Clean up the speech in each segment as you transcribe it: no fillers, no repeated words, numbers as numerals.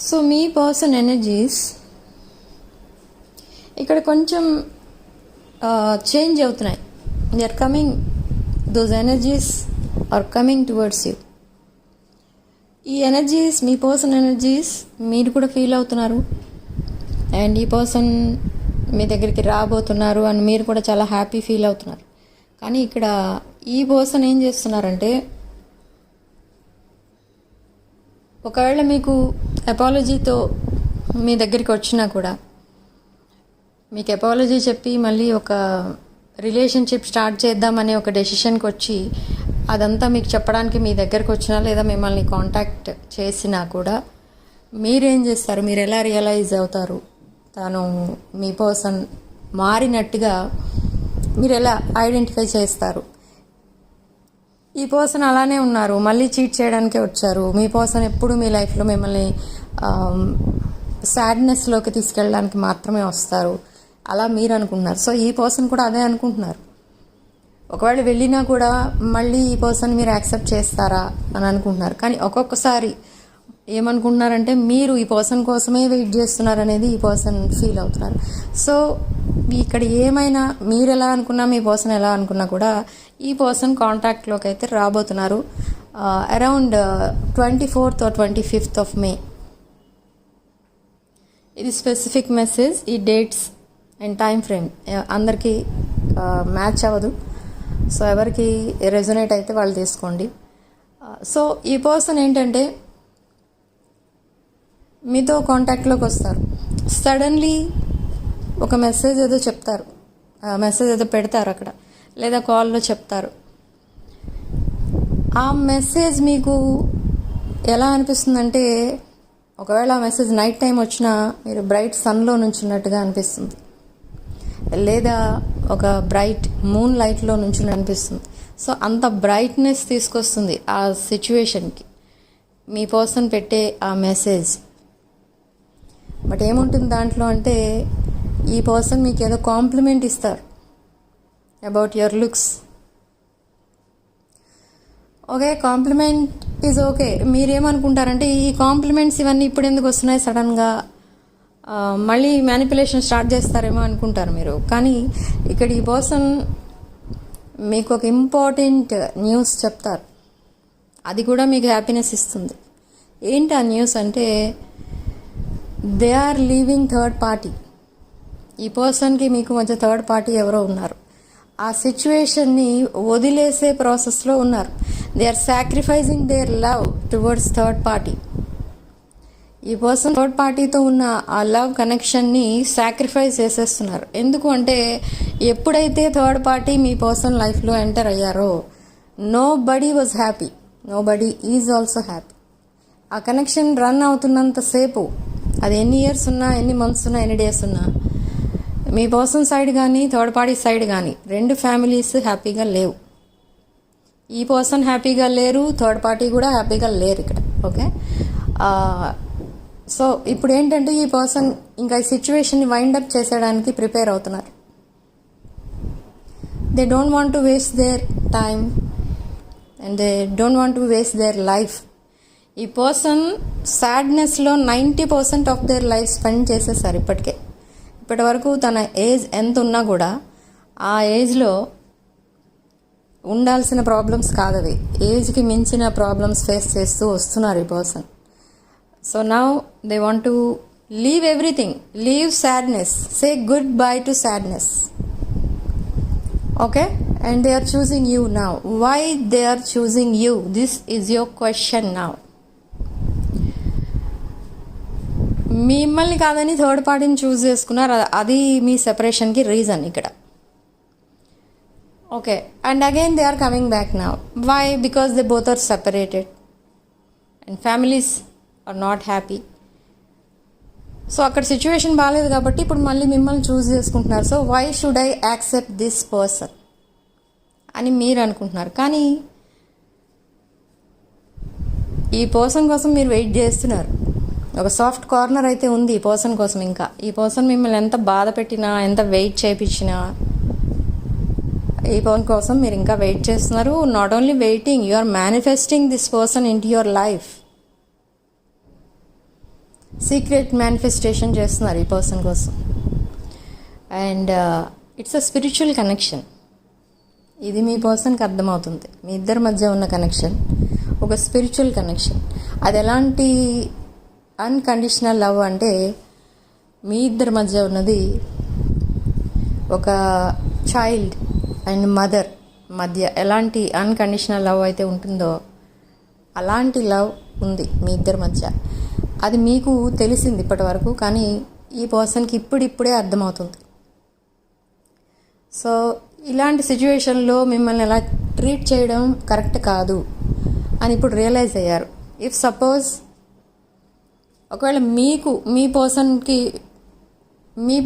So మీ person energies ఇక్కడ కొంచెం change అవుతున్నాయి. They are coming, those energies are coming towards you. ఈ energies, మీ పర్సన్ ఎనర్జీస్ మీరు కూడా ఫీల్ అవుతున్నారు. అండ్ ఈ పర్సన్ మీ దగ్గరికి రాబోతున్నారు అని మీరు కూడా చాలా హ్యాపీ ఫీల్ అవుతున్నారు. కానీ ఇక్కడ ఈ పర్సన్ ఏం చేస్తున్నారంటే, ఒకవేళ మీకు అపాలజీతో మీ దగ్గరికి వచ్చినా కూడా, మీకు అపాలజీ చెప్పి మళ్ళీ ఒక రిలేషన్షిప్ స్టార్ట్ చేద్దామనే ఒక డెసిషన్కి వచ్చి అదంతా మీకు చెప్పడానికి మీ దగ్గరకు వచ్చినా లేదా మిమ్మల్ని కాంటాక్ట్ చేసినా కూడా మీరేం చేస్తారు, మీరు ఎలా రియలైజ్ అవుతారు తను మీ పర్సన్ మారినట్టుగా మీరు ఎలా ఐడెంటిఫై చేస్తారు? ఈ పర్సన్ అలానే ఉన్నారు, మళ్ళీ చీట్ చేయడానికే వచ్చారు. మీ పర్సన్ ఎప్పుడు మీ లైఫ్లో మిమ్మల్ని సాడ్నెస్లోకి తీసుకెళ్ళడానికి మాత్రమే వస్తారు, అలా మీరు అనుకుంటున్నారు. సో ఈ పర్సన్ కూడా అదే అనుకుంటున్నారు. ఒకవేళ వెళ్ళినా కూడా మళ్ళీ ఈ పర్సన్ మీరు యాక్సెప్ట్ చేస్తారా అని అనుకుంటున్నారు. కానీ ఒక్కొక్కసారి ఏమనుకుంటున్నారంటే, మీరు ఈ పర్సన్ కోసమే వెయిట్ చేస్తున్నారు అనేది ఈ పర్సన్ ఫీల్ అవుతున్నారు. సో ఇక్కడ ఏమైనా మీరు ఎలా అనుకున్నా, మీ పర్సన్ ఎలా అనుకున్నా కూడా ఈ పర్సన్ కాంటాక్ట్లోకి అయితే రాబోతున్నారు around 24th or 25th of May. ఇది స్పెసిఫిక్ మెసేజ్. ఈ డేట్స్ అండ్ టైం ఫ్రేమ్ అందరికీ మ్యాచ్ అవ్వదు. సో ఎవరికి రెజొనేట్ అయితే వాళ్ళు తీసుకోండి. సో ఈ పర్సన్ ఏంటంటే మీతో కాంటాక్ట్లోకి వస్తారు. సడన్లీ ఒక మెసేజ్ ఏదో చెప్తారు, మెసేజ్ ఏదో పెడతారు అక్కడ, లేదా కాల్లో చెప్తారు. ఆ మెసేజ్ మీకు ఎలా అనిపిస్తుందంటే, ఒకవేళ ఆ మెసేజ్ నైట్ టైం వచ్చినా మీరు బ్రైట్ సన్లో నుంచున్నట్టుగా అనిపిస్తుంది, లేదా ఒక బ్రైట్ మూన్ లైట్లో నుంచి అనిపిస్తుంది. సో అంత బ్రైట్నెస్ తీసుకొస్తుంది ఆ సిచ్యువేషన్కి మీ పర్సన్ పెట్టే ఆ మెసేజ్. బట్ ఏముంటుంది దాంట్లో అంటే, ఈ పర్సన్ మీకు ఏదో కాంప్లిమెంట్ ఇస్తారు about your looks. Okay, compliment is okay. మీరేమనుకుంటారంటే, ఈ కాంప్లిమెంట్స్ ఇవన్నీ ఇప్పుడు ఎందుకు వస్తున్నాయి సడన్గా, మళ్ళీ మ్యానిపులేషన్ స్టార్ట్ చేస్తారేమో అనుకుంటారు మీరు. కానీ ఇక్కడ ఈ పర్సన్ మీకు ఒక ఇంపార్టెంట్ న్యూస్ చెప్తారు, అది కూడా మీకు హ్యాపీనెస్ ఇస్తుంది. ఏంటి ఆ న్యూస్ అంటే, they are leaving third party. ఈ పర్సన్కి మీకు మధ్య థర్డ్ పార్టీ ఎవరో ఉన్నారు. ఆ సిచ్యువేషన్ని వదిలేసే ప్రాసెస్లో ఉన్నారు. They are sacrificing their love towards third party. ఈ పర్సన్ థర్డ్ పార్టీతో ఉన్న ఆ లవ్ కనెక్షన్ని సాక్రిఫైస్ చేసేస్తున్నారు. ఎందుకు అంటే, ఎప్పుడైతే థర్డ్ పార్టీ మీ పర్సన్ లైఫ్లో ఎంటర్ అయ్యారో, nobody was happy, nobody is also happy. ఆ కనెక్షన్ రన్ అవుతున్నంతసేపు, అది ఎన్ని ఇయర్స్ ఉన్నా, ఎన్ని మంత్స్ ఉన్నా, ఎన్ని డేస్ ఉన్నా, మీ పర్సన్ సైడ్ కానీ థర్డ్ పార్టీ సైడ్ కానీ రెండు ఫ్యామిలీస్ హ్యాపీగా లేవు. ఈ పర్సన్ హ్యాపీగా లేరు, థర్డ్ పార్టీ కూడా హ్యాపీగా లేరు ఇక్కడ. ఓకే, సో ఇప్పుడు ఏంటంటే, ఈ పర్సన్ ఇంకా ఈ సిచ్యువేషన్ని వైండప్ చేసేయడానికి ప్రిపేర్ అవుతున్నారు. They don't want to waste their time and they don't want to waste their life. ఈ పర్సన్ సాడ్నెస్లో 90% ఆఫ్ దేర్ లైఫ్ స్పెండ్ చేసేసారు ఇప్పటికే. ఇప్పటి వరకు తన ఏజ్ ఎంత ఉన్నా కూడా ఆ ఏజ్లో ఉండాల్సిన ప్రాబ్లమ్స్ కాదవి, ఏజ్కి మించిన ప్రాబ్లమ్స్ ఫేస్ చేస్తూ వస్తున్నారు ఈ person. So now they want to leave everything, leave sadness, say goodbye to sadness. Okay, and they are choosing you now. Why they are choosing you? This is your question now. మిమ్మల్ని కాదని third పార్టీని choose చేసుకున్నారు, అది మీ సెపరేషన్కి reason ఇక్కడ. Okay, and again they are coming back now. Why? Because they both are separated and families are not happy. So అక్కడ situation బాగాలేదు కాబట్టి ఇప్పుడు మళ్ళీ మిమ్మల్ని చూస్ చేసుకుంటున్నారు. So why should I accept this person అని మీరు అనుకుంటున్నారు. కానీ ఈ పర్సన్ కోసం మీరు వెయిట్ చేస్తున్నారు. ఒక సాఫ్ట్ కార్నర్ అయితే ఉంది ఈ పర్సన్ కోసం. ఇంకా ఈ పర్సన్ మిమ్మల్ని ఎంత బాధ పెట్టినా, ఎంత వెయిట్ చేయించినా, ఈ పర్సన్ కోసం మీరు ఇంకా వెయిట్ చేస్తున్నారు. Not only waiting, you are manifesting this person into your life. Secret manifestation చేస్తున్నారు ఈ పర్సన్ కోసం. And it's a spiritual connection. ఇది మీ పర్సన్కి అర్థమవుతుంది. మీ ఇద్దరి మధ్య ఉన్న కనెక్షన్ ఒక స్పిరిచువల్ కనెక్షన్. అది ఎలాంటి అన్కండిషనల్ లవ్ అంటే మీ ఇద్దరి మధ్య ఉన్నది ఒక చైల్డ్ అండ్ మదర్ మధ్య ఎలాంటి అన్కండిషనల్ లవ్ అయితే ఉంటుందో అలాంటి లవ్ ఉంది మీ ఇద్దరి మధ్య. అది మీకు తెలిసింది ఇప్పటి వరకు, కానీ ఈ పర్సన్కి ఇప్పుడిప్పుడే అర్థమవుతుంది. సో ఇలాంటి సిచ్యువేషన్లో మిమ్మల్ని ఎలా ట్రీట్ చేయడం కరెక్ట్ కాదు అని ఇప్పుడు రియలైజ్ అయ్యారు. ఇఫ్ సపోజ్ ఒకవేళ మీకు మీ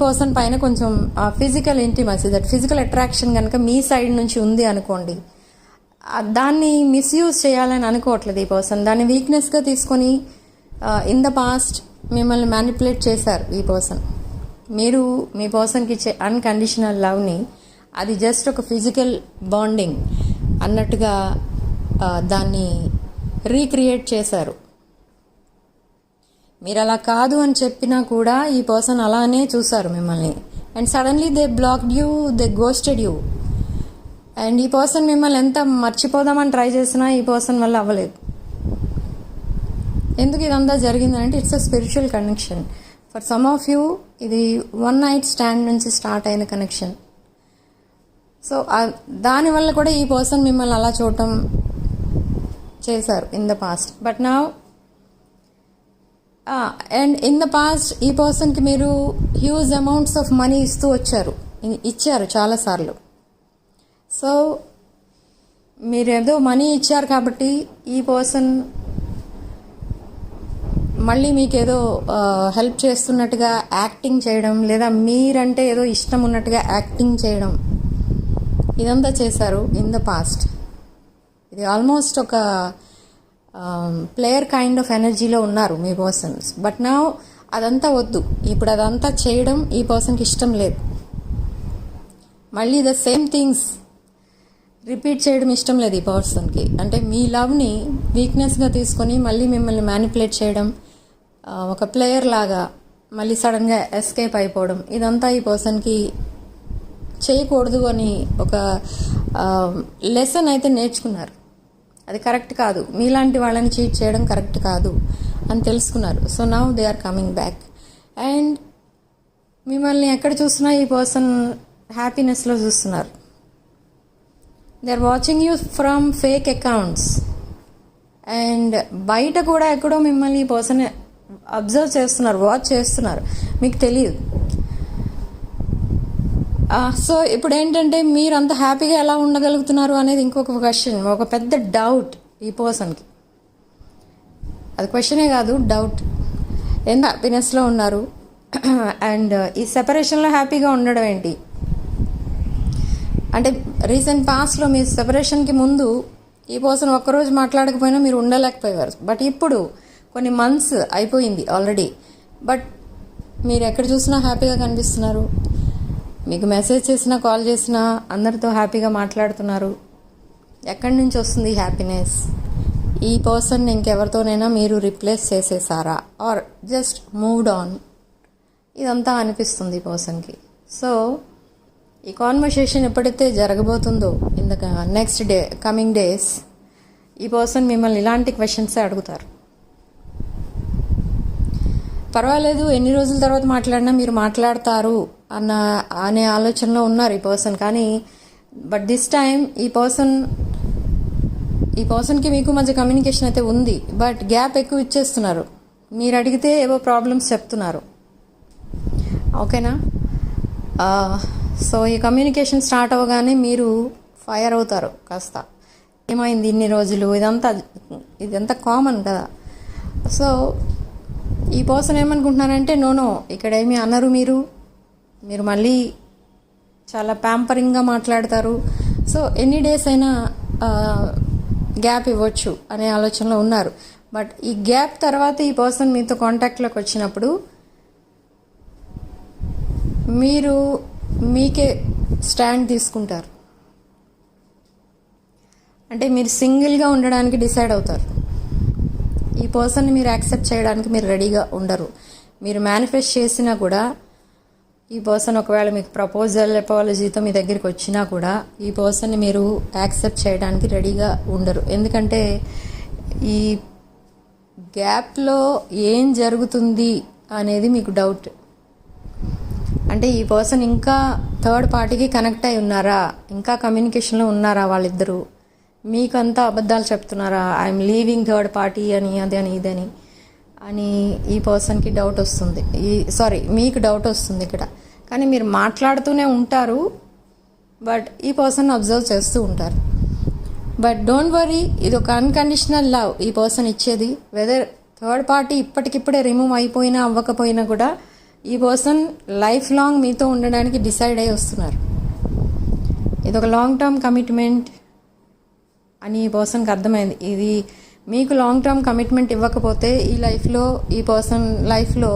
పర్సన్ పైన కొంచెం physical intimacy, that physical attraction కనుక మీ సైడ్ నుంచి ఉంది అనుకోండి, దాన్ని మిస్యూజ్ చేయాలని అనుకోవట్లేదు ఈ పర్సన్. దాన్ని వీక్నెస్గా తీసుకొని ఇన్ ద పాస్ట్ మిమ్మల్ని మ్యానిపులేట్ చేశారు ఈ పర్సన్. మీరు మీ పర్సన్కి ఇచ్చే అన్కండిషనల్ లవ్ని అది జస్ట్ ఒక ఫిజికల్ బాండింగ్ అన్నట్టుగా దాన్ని రీక్రియేట్ చేశారు. మీరు అలా కాదు అని చెప్పినా కూడా ఈ పర్సన్ అలానే చూశారు మిమ్మల్ని. And suddenly they blocked you, they ghosted you. And ఈ పర్సన్ మిమ్మల్ని ఎంత మర్చిపోదామని ట్రై చేసినా ఈ పర్సన్ వల్ల అవ్వలేదు. ఎందుకు ఇదంతా జరిగిందంటే it's a spiritual connection. For some of you ఇది వన్ నైట్ స్టాండ్ నుంచి స్టార్ట్ అయిన కనెక్షన్. సో దానివల్ల కూడా ఈ పర్సన్ మిమ్మల్ని అలా చూడటం చేశారు in the past. But now and in the past ఈ పర్సన్కి మీరు హ్యూజ్ అమౌంట్స్ ఆఫ్ మనీ ఇచ్చారు చాలాసార్లు. సో మీరేదో మనీ ఇచ్చారు కాబట్టి ఈ పర్సన్ మళ్ళీ మీకేదో హెల్ప్ చేస్తున్నట్టుగా యాక్టింగ్ చేయడం, లేదా మీరంటే ఏదో ఇష్టం ఉన్నట్టుగా యాక్టింగ్ చేయడం, ఇదంతా చేశారు ఇన్ ద పాస్ట్. ఇది ఆల్మోస్ట్ ఒక ప్లేయర్ కైండ్ ఆఫ్ ఎనర్జీలో ఉన్నారు మీ పర్సన్స్. బట్ నా అదంతా వద్దు. ఇప్పుడు అదంతా చేయడం ఈ పర్సన్కి ఇష్టం లేదు. మళ్ళీ ద సేమ్ థింగ్స్ రిపీట్ చేయడం ఇష్టం లేదు ఈ పర్సన్కి. అంటే మీ లవ్ని వీక్నెస్గా తీసుకొని మళ్ళీ మిమ్మల్ని మ్యానిపులేట్ చేయడం, ఒక ప్లేయర్ లాగా మళ్ళీ సడన్గా ఎస్కేప్ అయిపోవడం, ఇదంతా ఈ పర్సన్కి చేయకూడదు అని ఒక లెసన్ అయితే నేర్చుకున్నారు. అది కరెక్ట్ కాదు, మీలాంటి వాళ్ళని చీట్ చేయడం కరెక్ట్ కాదు అని తెలుసుకున్నారు. So now they are coming back. అండ్ మిమ్మల్ని ఎక్కడ చూసినా ఈ పర్సన్ హ్యాపీనెస్లో చూస్తున్నారు. They are watching you from fake accounts. అండ్ బయట కూడా ఎక్కడో మిమ్మల్ని ఈ పర్సన్ అబ్జర్వ్ చేస్తున్నారు, వాచ్ చేస్తున్నారు, మీకు తెలియదు. సో ఇప్పుడు ఏంటంటే మీరు అంత హ్యాపీగా ఎలా ఉండగలుగుతున్నారు అనేది ఇంకొక క్వశ్చన్, ఒక పెద్ద డౌట్ ఈ పర్సన్కి. అది క్వశ్చనే కాదు, డౌట్. ఎంత హ్యాపీనెస్లో ఉన్నారు అండ్ ఈ సెపరేషన్లో హ్యాపీగా ఉండడం ఏంటి అంటే, రీసెంట్ పాస్ట్లో మీ సెపరేషన్కి ముందు ఈ పర్సన్ ఒక్కరోజు మాట్లాడకపోయినా మీరు ఉండలేకపోయేవారు. బట్ ఇప్పుడు కొన్ని మంత్స్ అయిపోయింది ఆల్రెడీ, బట్ మీరు ఎక్కడ చూసినా హ్యాపీగా కనిపిస్తున్నారు. మీకు మెసేజ్ చేసినా, కాల్ చేసినా అందరితో హ్యాపీగా మాట్లాడుతున్నారు. ఎక్కడి నుంచి వస్తుంది హ్యాపీనెస్? ఈ పర్సన్ ఇంకెవరితోనైనా మీరు రిప్లేస్ చేసేసారా, ఆర్ జస్ట్ మూవ్డ్ ఆన్? ఇదంతా అనిపిస్తుంది ఈ పర్సన్కి. సో ఈ కాన్వర్సేషన్ ఎప్పుడైతే జరగబోతుందో in the next coming days, ఈ పర్సన్ మిమ్మల్ని ఇలాంటి క్వశ్చన్సే అడుగుతారు. పర్వాలేదు, ఎన్ని రోజుల తర్వాత మాట్లాడినా మీరు మాట్లాడతారు అనే ఆలోచనలో ఉన్నారు ఈ పర్సన్. కానీ బట్ దిస్ టైం ఈ పర్సన్కి మీకు మధ్య కమ్యూనికేషన్ అయితే ఉంది, బట్ గ్యాప్ ఎక్కువ ఇచ్చేస్తున్నారు. మీరు అడిగితే ఏవో ప్రాబ్లమ్స్ చెప్తున్నారు. ఓకేనా? సో ఈ కమ్యూనికేషన్ స్టార్ట్ అవ్వగానే మీరు ఫైర్ అవుతారు కాస్త. ఏమైంది ఇన్ని రోజులు, ఇదంతా కామన్ కదా. సో ఈ పర్సన్ ఏమనుకుంటున్నారంటే, నో ఇక్కడ ఏమీ అనరు, మీరు మళ్ళీ చాలా ప్యాంపరింగ్గా మాట్లాడతారు. సో ఎన్ని డేస్ అయినా గ్యాప్ ఇవ్వచ్చు అనే ఆలోచనలో ఉన్నారు. బట్ ఈ గ్యాప్ తర్వాత ఈ పర్సన్ మీతో కాంటాక్ట్లోకి వచ్చినప్పుడు మీరు మీకే స్టాండ్ తీసుకుంటారు. అంటే మీరు సింగిల్గా ఉండడానికి డిసైడ్ అవుతారు. ఈ పర్సన్ని మీరు యాక్సెప్ట్ చేయడానికి మీరు రెడీగా ఉండరు. మీరు మేనిఫెస్ట్ చేసినా కూడా ఈ పర్సన్ ఒకవేళ మీకు ప్రపోజల్ అపాలజీతో మీ దగ్గరికి వచ్చినా కూడా ఈ పర్సన్ని మీరు యాక్సెప్ట్ చేయడానికి రెడీగా ఉండరు. ఎందుకంటే ఈ గ్యాప్లో ఏం జరుగుతుంది అనేది మీకు డౌట్. అంటే ఈ పర్సన్ ఇంకా థర్డ్ పార్టీకి కనెక్ట్ అయి ఉన్నారా, ఇంకా కమ్యూనికేషన్లో ఉన్నారా వాళ్ళిద్దరూ, మీకంతా అబద్ధాలు చెప్తున్నారా, ఐఎమ్ లీవింగ్ థర్డ్ పార్టీ అని అది అని ఇదని అని ఈ పర్సన్కి డౌట్ వస్తుంది. మీకు డౌట్ వస్తుంది ఇక్కడ. కానీ మీరు మాట్లాడుతూనే ఉంటారు, బట్ ఈ పర్సన్ అబ్జర్వ్ చేస్తూ ఉంటారు. బట్ డోంట్ వరీ, ఇది ఒక అన్కండిషనల్ లవ్ ఈ పర్సన్ ఇచ్చేది. వెదర్ థర్డ్ పార్టీ ఇప్పటికిప్పుడే రిమూవ్ అయిపోయినా అవ్వకపోయినా కూడా ఈ పర్సన్ లైఫ్ లాంగ్ మీతో ఉండడానికి డిసైడ్ అయి వస్తున్నారు. ఇది ఒక లాంగ్ టర్మ్ కమిట్మెంట్ అని ఈ పర్సన్కి అర్థమైంది. ఇది మీకు లాంగ్ టర్మ్ కమిట్మెంట్ ఇవ్వకపోతే ఈ పర్సన్ లైఫ్లో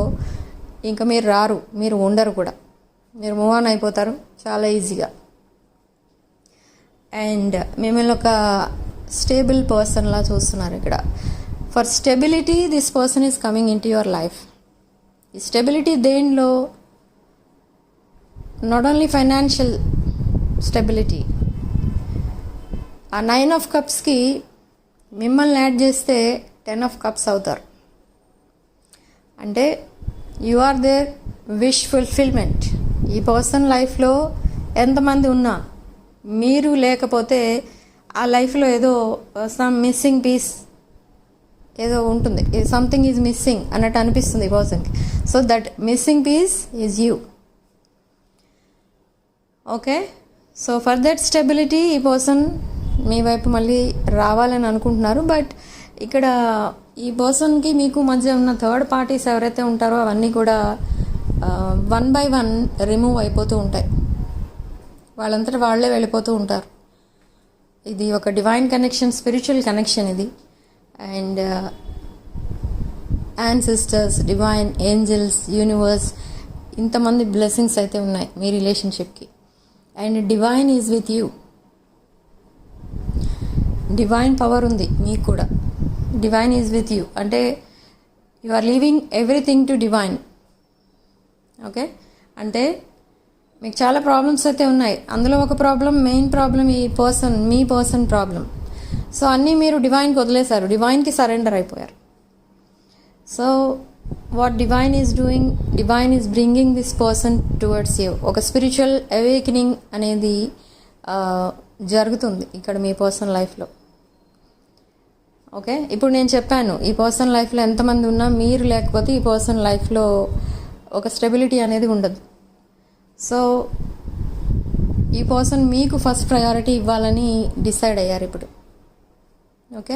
ఇంకా మీరు రారు, మీరు ఉండరు కూడా, మీరు మూవ్ ఆన్ అయిపోతారు చాలా ఈజీగా. అండ్ మిమ్మల్ని ఒక స్టేబుల్ పర్సన్లా చూస్తున్నారు ఇక్కడ. For stability this person is coming in to your life. ఈ స్టెబిలిటీ దేనిలో? Not only financial stability. ఆ 9 ఆఫ్ కప్స్కి మిమ్మల్ని యాడ్ చేస్తే 10 ఆఫ్ కప్స్ అవుతారు. అంటే you are their wish fulfilment. ఈ పర్సన్ లైఫ్లో ఎంతమంది ఉన్నా మీరు లేకపోతే ఆ లైఫ్లో ఏదో సమ్ మిస్సింగ్ పీస్ ఏదో ఉంటుంది, సంథింగ్ ఈజ్ మిస్సింగ్ అన్నట్టు అనిపిస్తుంది ఈ పర్సన్కి. So that missing piece is you. Okay, so for that stability ఈ పర్సన్ మీ వైపు మళ్ళీ రావాలని అనుకుంటున్నారు. బట్ ఇక్కడ ఈ పర్సన్కి మీకు మధ్య ఉన్న థర్డ్ పార్టీస్ ఎవరైతే ఉంటారో అవన్నీ కూడా 1 by 1 రిమూవ్ అయిపోతూ ఉంటాయి. వాళ్ళంతటా వాళ్ళే వెళ్ళిపోతూ ఉంటారు. ఇది ఒక డివైన్ కనెక్షన్, స్పిరిచువల్ కనెక్షన్ ఇది. And ancestors, divine angels, universe, ఇంతమంది బ్లెస్సింగ్స్ అయితే ఉన్నాయి మీ రిలేషన్షిప్కి. And divine is with you. Divine power ఉంది మీకు కూడా. డివైన్ ఈజ్ విత్ యూ అంటే you are leaving everything to divine. Okay, అంటే మీకు చాలా ప్రాబ్లమ్స్ అయితే ఉన్నాయి. అందులో ఒక మెయిన్ ప్రాబ్లం మీ పర్సన్ ప్రాబ్లం. సో అన్నీ మీరు డివైన్కి వదిలేశారు, డివైన్కి సరెండర్ అయిపోయారు. So what divine is doing, divine is bringing this person towards you. ఒక స్పిరిచువల్ అవేకనింగ్ అనేది జరుగుతుంది ఇక్కడ మీ పర్సన్ లైఫ్లో. ఓకే, ఇప్పుడు నేను చెప్పాను ఈ పర్సన్ లైఫ్లో ఎంతమంది ఉన్నా మీరు లేకపోతే ఈ పర్సన్ లైఫ్లో ఒక స్టెబిలిటీ అనేది ఉండదు. సో ఈ పర్సన్ మీకు ఫస్ట్ ప్రయారిటీ ఇవ్వాలని డిసైడ్ అయ్యారు ఇప్పుడు. ఓకే,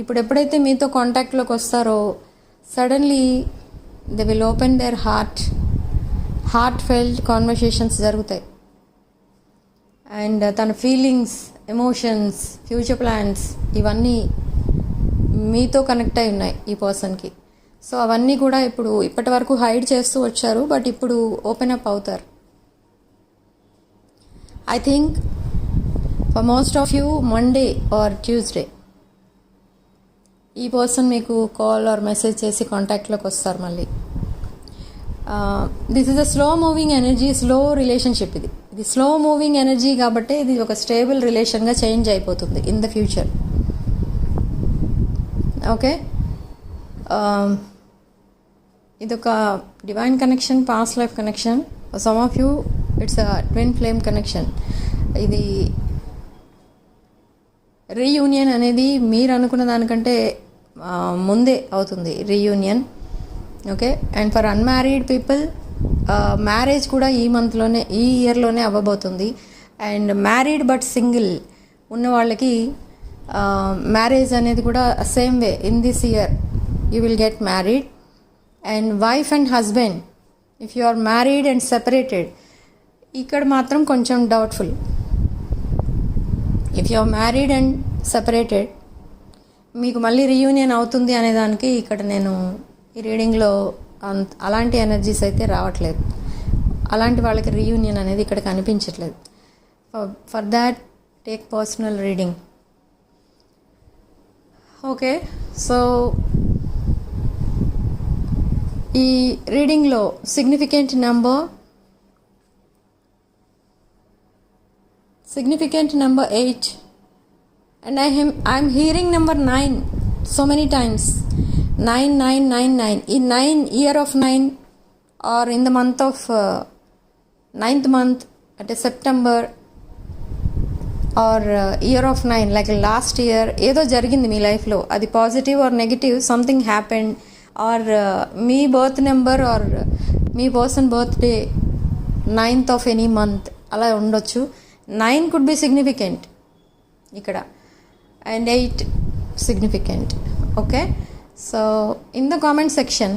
ఇప్పుడు ఎప్పుడైతే మీతో కాంటాక్ట్లోకి వస్తారో suddenly they will open their heart felt conversations జరుగుతాయి. అండ్ తన ఫీలింగ్స్, ఎమోషన్స్, ఫ్యూచర్ ప్లాన్స్ ఇవన్నీ మీతో కనెక్ట్ అయి ఉన్నాయి ఈ పర్సన్కి. సో అవన్నీ కూడా ఇప్పటి వరకు హైడ్ చేస్తూ వచ్చారు, బట్ ఇప్పుడు ఓపెన్ అప్ అవుతారు. I think for most of you Monday or Tuesday ఈ పర్సన్ మీకు కాల్ ఆర్ మెసేజ్ చేసి కాంటాక్ట్లోకి వస్తారు మళ్ళీ. This is a slow moving energy, slow relationship. ఇది స్లో మూవింగ్ ఎనర్జీ కాబట్టి ఇది ఒక స్టేబుల్ రిలేషన్గా చేంజ్ అయిపోతుంది ఇన్ ద ఫ్యూచర్. ఓకే, ఇదొక divine connection, past life connection. Some of you it's a twin flame connection. ఇది రీయూనియన్ అనేది మీరు అనుకున్న దానికంటే ముందే అవుతుంది reunion. Okay, and for unmarried people marriage కూడా ఈ ఇయర్లోనే అవ్వబోతుంది. అండ్ మ్యారీడ్ బట్ సింగిల్ ఉన్న వాళ్ళకి మ్యారేజ్ అనేది కూడా same way in this year you will get married. And wife and husband, if you are married and separated, ఇక్కడ మాత్రం కొంచెం doubtful. If you are married and separated మీకు మళ్ళీ reunion అవుతుంది అనేదానికి ఇక్కడ నేను ఈ రీడింగ్లో అలాంటి ఎనర్జీస్ అయితే రావట్లేదు. అలాంటి వాళ్ళకి రీయూనియన్ అనేది ఇక్కడ కనిపించట్లేదు. For that take personal reading. Okay, so ఈ రీడింగ్లో significant number 8 and I'm hearing number 9 so many times. 9 in 9 year of 9 or in the month of 9th month at a September or year of 9 like last year ఏదో జరిగింది మీ లైఫ్లో, అది positive or negative, something happened or మీ birth number or మీ person birthday 9th of any month అలా ఉండొచ్చు. 9 could be significant ఇక్కడ and 8 significant. Okay, so in the comment section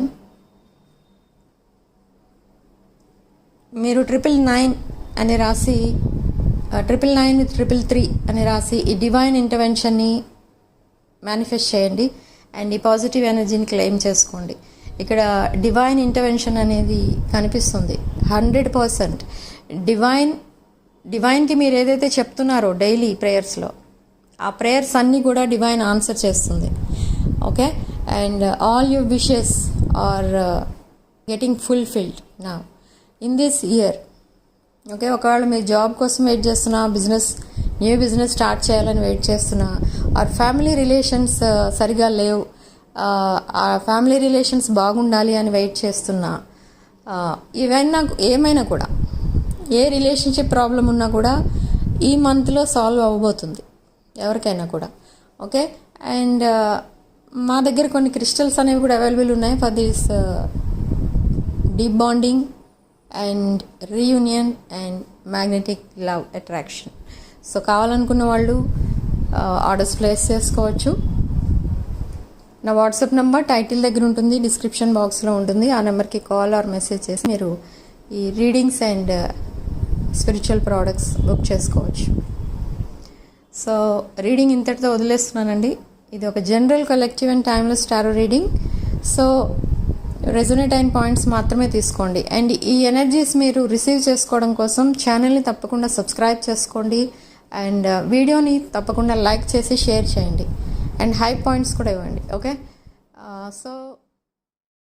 మీరు 999 అని రాసి 999 with 333 అని రాసి ఈ డివైన్ ఇంటర్వెన్షన్ని మేనిఫెస్ట్ చేయండి అండ్ ఈ పాజిటివ్ ఎనర్జీని క్లెయిమ్ చేసుకోండి. ఇక్కడ డివైన్ ఇంటర్వెన్షన్ అనేది కనిపిస్తుంది 100%. డివైన్కి మీరు ఏదైతే చెప్తున్నారో డైలీ ప్రేయర్స్లో, ఆ ప్రేయర్స్ అన్నీ కూడా డివైన్ ఆన్సర్ చేస్తుంది. Okay, and all your wishes are getting fulfilled నా ఇన్ దిస్ ఇయర్. ఓకే, ఒకవేళ మీరు జాబ్ కోసం వెయిట్ చేస్తున్నా, న్యూ బిజినెస్ స్టార్ట్ చేయాలని వెయిట్ చేస్తున్నా, ఆర్ ఫ్యామిలీ రిలేషన్స్ సరిగా లేవు, ఆ ఫ్యామిలీ రిలేషన్స్ బాగుండాలి అని వెయిట్ చేస్తున్నా, ఏమైనా కూడా ఏ రిలేషన్షిప్ ప్రాబ్లం ఉన్నా కూడా ఈ మంత్లో సాల్వ్ అవ్వబోతుంది ఎవరికైనా కూడా. ఓకే, అండ్ మా దగ్గర కొన్ని క్రిస్టల్స్ అనేవి కూడా అవైలబుల్ ఉన్నాయి for this deep bonding and reunion and magnetic love attraction. So కావాలనుకున్న వాళ్ళు ఆర్డర్స్ ప్లేస్ చేసుకోవచ్చు. నా వాట్సాప్ నెంబర్ టైటిల్ దగ్గర ఉంటుంది, డిస్క్రిప్షన్ బాక్స్లో ఉంటుంది. ఆ నెంబర్కి కాల్ ఆర్ మెసేజ్ చేసి మీరు ఈ readings and spiritual products book చేసుకోవచ్చు. సో రీడింగ్ ఇంతటితో వదిలేస్తున్నానండి. ఇది ఒక general, collective and timeless tarot reading. So resonate అయిన పాయింట్స్ మాత్రమే తీసుకోండి. అండ్ ఈ ఎనర్జీస్ మీరు రిసీవ్ చేసుకోవడం కోసం ఛానల్ని తప్పకుండా సబ్స్క్రైబ్ చేసుకోండి అండ్ వీడియోని తప్పకుండా లైక్ చేసి షేర్ చేయండి అండ్ హై పాయింట్స్ కూడా ఇవ్వండి. Okay, so